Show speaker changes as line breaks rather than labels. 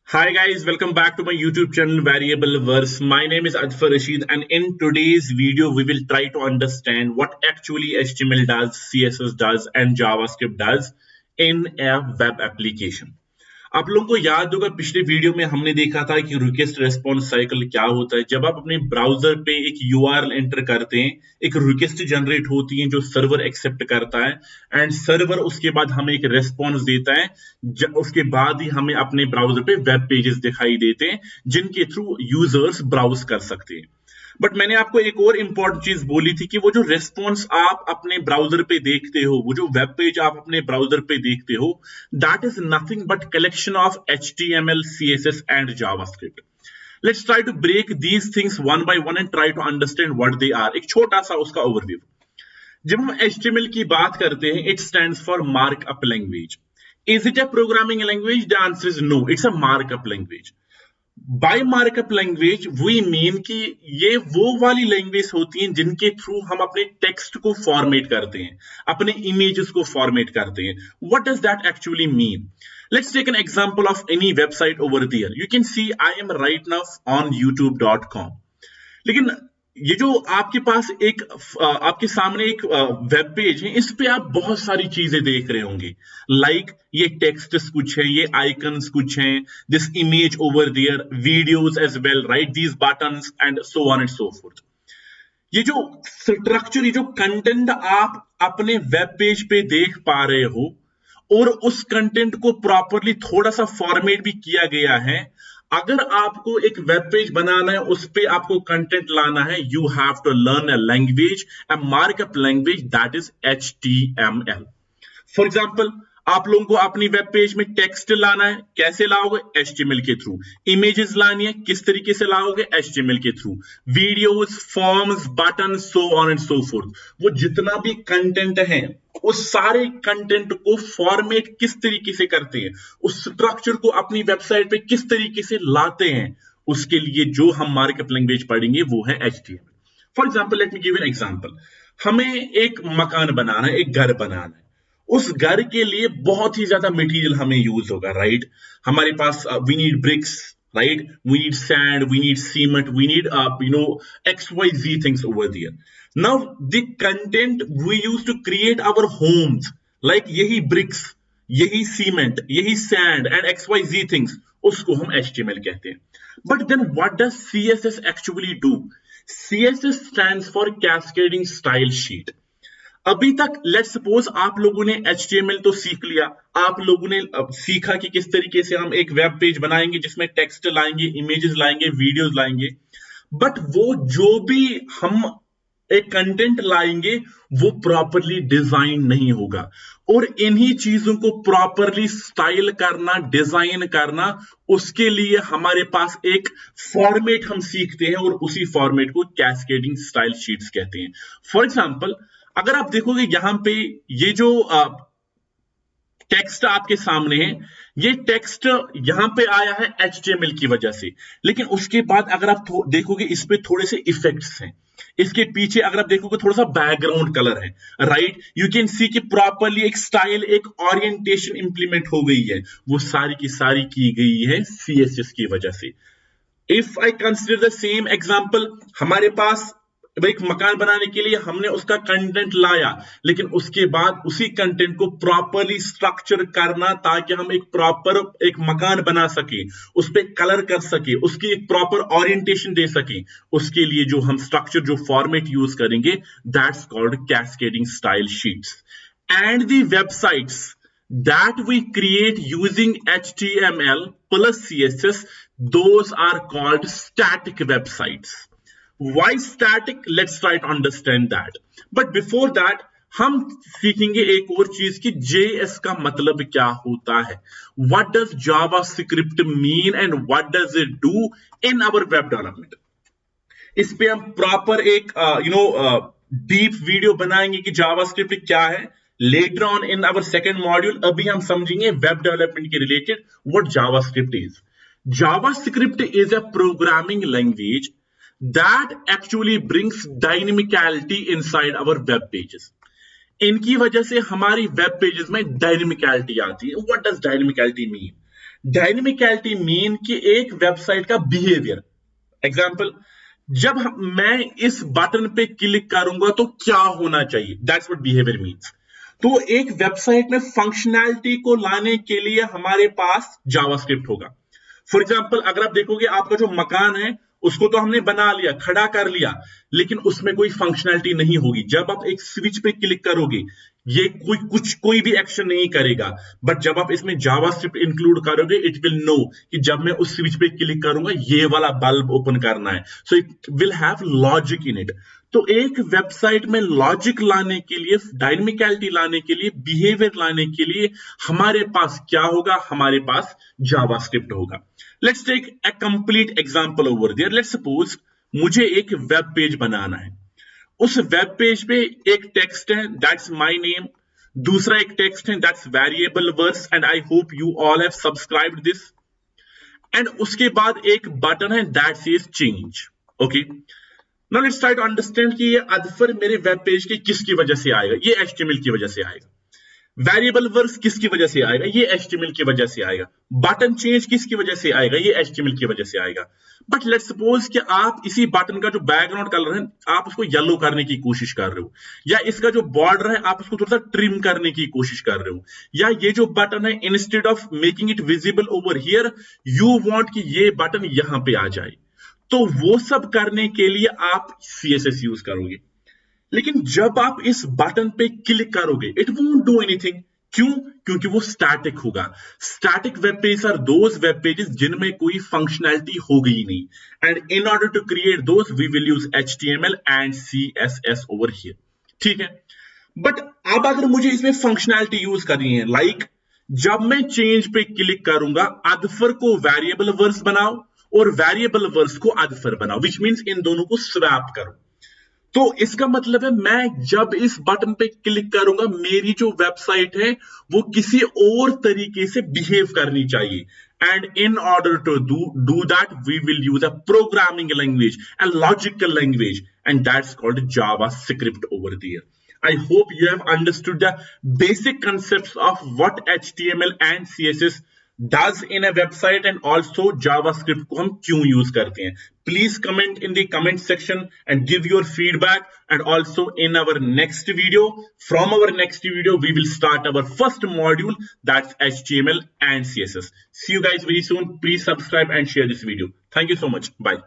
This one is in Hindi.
Hi guys, welcome back to my YouTube channel Variable Verse. My name is Adfar Rashid and in today's video we will try to understand what actually HTML does, CSS does and JavaScript does in a web application. आप लोगों को याद होगा पिछले वीडियो में हमने देखा था कि रिक्वेस्ट रेस्पॉन्स साइकिल क्या होता है। जब आप अपने ब्राउजर पे एक यूआरएल एंटर करते हैं, एक रिक्वेस्ट जनरेट होती है जो सर्वर एक्सेप्ट करता है एंड सर्वर उसके बाद हमें एक रेस्पॉन्स देता है। उसके बाद ही हमें अपने ब्राउजर पे वेब पेजेस दिखाई देते हैं जिनके थ्रू यूजर्स ब्राउज कर सकते हैं। बट मैंने आपको एक और इंपॉर्टेंट चीज बोली थी कि वो जो रेस्पॉन्स आप अपने ब्राउजर पे देखते हो, वो जो वेब पेज आप अपने ब्राउजर पे देखते हो, that is nothing but collection of HTML, CSS and JavaScript. Let's try to break these things one by one and try to understand what they are. एक छोटा सा उसका ओवरव्यू. जब हम HTML की बात करते हैं, it stands for markup language. Is it a programming language? The answer is no, it's a markup language. By markup language we mean कि ये वो वाली लैंग्वेज होती हैं जिनके थ्रू हम अपने टेक्स्ट को फॉर्मेट करते हैं, अपने इमेजेस को फॉर्मेट करते हैं. What does that actually mean? Let's take an example of any website over there. You can see I am right now on youtube.com. लेकिन ये जो आपके पास एक आपके सामने एक वेब पेज है, इस पे आप बहुत सारी चीजें देख रहे होंगे. लाइक ये टेक्स्ट कुछ है, ये आइकन्स कुछ हैं, this image over there, videos as well, right, these buttons and so on and so forth. ये जो स्ट्रक्चर, ये जो कंटेंट आप अपने वेब पेज पे देख पा रहे हो और उस कंटेंट को प्रॉपरली थोड़ा सा फॉर्मेट भी किया गया है. अगर आपको एक वेब पेज बनाना है, उस पे आपको कंटेंट लाना है, you have to learn a language, a markup language, that is HTML. For example, आप लोगों को अपनी वेब पेज में टेक्स्ट लाना है, कैसे लाओगे? HTML के थ्रू. इमेजेस लानी है, किस तरीके से लाओगे? HTML के through. Videos, forms, button, so on and so fourth. वो जितना भी कंटेंट है, उस सारे कंटेंट को फॉर्मेट किस तरीके से करते हैं, उस स्ट्रक्चर को अपनी वेबसाइट पे किस तरीके से लाते हैं, उसके लिए जो हम मार्कअप लैंग्वेज पढ़ेंगे वो है HTML. For example, let me give an example. हमें एक मकान बनाना है, एक घर बनाना है. उस घर के लिए बहुत ही ज्यादा मटेरियल हमें यूज होगा, राइट. हमारे पास we need bricks, right, we need sand, we need cement, we need XYZ things over there. Now the content we use to create our homes, like यही ब्रिक्स, यही सीमेंट, यही सैंड एंड XYZ थिंग्स, उसको हम HTML कहते हैं. But then what does CSS actually do? CSS stands for cascading style sheet. अभी तक लेट्स सपोज आप लोगों ने HTML तो सीख लिया, आप लोगों ने सीखा कि किस तरीके से हम एक वेब पेज बनाएंगे जिसमें टेक्स्ट लाएंगे, इमेजेस लाएंगे, वीडियोस लाएंगे. बट वो जो भी हम एक कंटेंट लाएंगे वो प्रॉपरली डिजाइन नहीं होगा. और इन्हीं चीजों को प्रॉपरली स्टाइल करना, डिजाइन करना, उसके लिए हमारे पास एक फॉर्मेट हम सीखते हैं और उसी फॉर्मेट को कैस्केडिंग स्टाइल शीट्स कहते हैं. फॉर एग्जाम्पल, अगर आप देखोगे यहां पे ये जो टेक्स्ट आपके सामने है, ये टेक्स्ट यहां पे आया है HTML की वजह से. लेकिन उसके बाद अगर आप देखोगे, इस पे थोड़े से इफेक्ट्स हैं. इसके पीछे अगर आप देखोगे थोड़ा सा बैकग्राउंड कलर है, राइट. यू कैन सी कि प्रॉपरली एक स्टाइल, एक ओरिएंटेशन इंप्लीमेंट हो गई है. वो सारी की सारी की गई है CSS की वजह से. If I consider the same example, हमारे पास एक मकान बनाने के लिए हमने उसका कंटेंट लाया, लेकिन उसके बाद उसी कंटेंट को प्रॉपरली स्ट्रक्चर करना ताकि हम एक प्रॉपर एक मकान बना सके, उस पर कलर कर सके, उसकी एक प्रॉपर ओरिएंटेशन दे सके. उसके लिए जो हम स्ट्रक्चर, जो फॉर्मेट यूज करेंगे, that's called cascading style sheets. And the websites that we create using HTML plus CSS, those are called static websites. Why static? Let's try to understand that. But before that, हम सीखेंगे एक और चीज कि JS का मतलब क्या होता है. What does JavaScript mean and what does it do in our web development? इस पे हम प्रॉपर एक डीप वीडियो बनाएंगे कि जावास्क्रिप्ट क्या है. Later on in our second module, अभी हम समझेंगे वेब डेवलपमेंट के related what JavaScript is. JavaScript is a programming language that actually brings dynamicality inside our web pages. इनकी वजह से हमारी वेब पेजेस में डायनेमिकलिटी आती है. What does dynamicality mean? Dynamicality mean कि एक वेबसाइट का बिहेवियर। एग्जाम्पल, जब मैं इस बटन पे क्लिक करूंगा तो क्या होना चाहिए, दैट्स व्हाट बिहेवियर मीन्स। तो एक वेबसाइट में फंक्शनैलिटी को लाने के लिए हमारे पास जावास्क्रिप्ट होगा। फॉर एग्जाम्पल, अगर आप देखोगे आपका जो मकान है उसको तो हमने बना लिया, खड़ा कर लिया, लेकिन उसमें कोई फंक्शनैलिटी नहीं होगी। जब आप एक स्विच पे क्लिक करोगे ये कोई भी एक्शन नहीं करेगा, बट जब आप इसमें जावास्क्रिप्ट इंक्लूड करोगे इट विल नो कि जब मैं उस स्विच पे क्लिक करूंगा ये वाला बल्ब ओपन करना है, so it will have logic in it. तो एक वेबसाइट में लॉजिक लाने के लिए, डायनेमिकलिटी लाने के लिए, बिहेवियर लाने के लिए हमारे पास क्या होगा, हमारे पास जावास्क्रिप्ट होगा। Let's take a complete example over there. Let's suppose मुझे एक वेब पेज बनाना है। उस वेब पेज पे एक टेक्स्ट है, दैट्स माय नेम। दूसरा एक टेक्स्ट है, that's variable verse, and I hope you all have subscribed this. And उसके बाद एक बटन है, that says change. Okay, now let's try to understand कि ये अदफर मेरे वेब पेज के किसकी वजह से आएगा। ये एचटीएमएल की वजह से आएगा। वेरिएबल वर्स किसकी वजह से आएगा, ये एचटीएमएल की वजह से आएगा। बटन चेंज किसकी वजह से आएगा, ये एचटीएमएल की वजह से आएगा। बट लेट्स सपोज कि आप इसी बटन का जो बैकग्राउंड कलर है आप उसको येलो करने की कोशिश कर रहे हो, या इसका जो बॉर्डर है आप उसको थोड़ा सा ट्रिम करने की कोशिश कर रहे हो, या ये जो बटन है instead of making it visible over here you want कि ये बटन यहां पे आ जाए। तो वो सब करने के लिए आप सीएसएस यूज करोगे। लेकिन जब आप इस बटन पे क्लिक करोगे इट वोंट डू एनीथिंग। क्यों? क्योंकि वो स्टैटिक होगा। Static web page are those web pages जिनमें कोई फंक्शनैलिटी होगी ही नहीं। And in order to create those we will use HTML and CSS over here. ठीक है, बट अब अगर मुझे इसमें फंक्शनैलिटी यूज करनी है, लाइक जब मैं चेंज पे क्लिक करूंगा अदफर को वेरिएबल वर्स बनाओ और वेरिएबल वर्स को अदफर बनाओ, विच मीन्स इन दोनों को स्वैप करो। तो इसका मतलब है मैं जब इस बटन पे क्लिक करूंगा मेरी जो वेबसाइट है वो किसी और तरीके से बिहेव करनी चाहिए। And in order to do that we will use a programming language, a logical language, and that's called JavaScript over there. I hope you have understood the basic concepts of what HTML and CSS does in a website and also JavaScript को हम क्यों यूज करते हैं। Please comment in the comment section and give your feedback, and also in our next video, from our next video we will start our first module, that's HTML and CSS. See you guys very soon. Please subscribe and share this video. Thank you so much. Bye.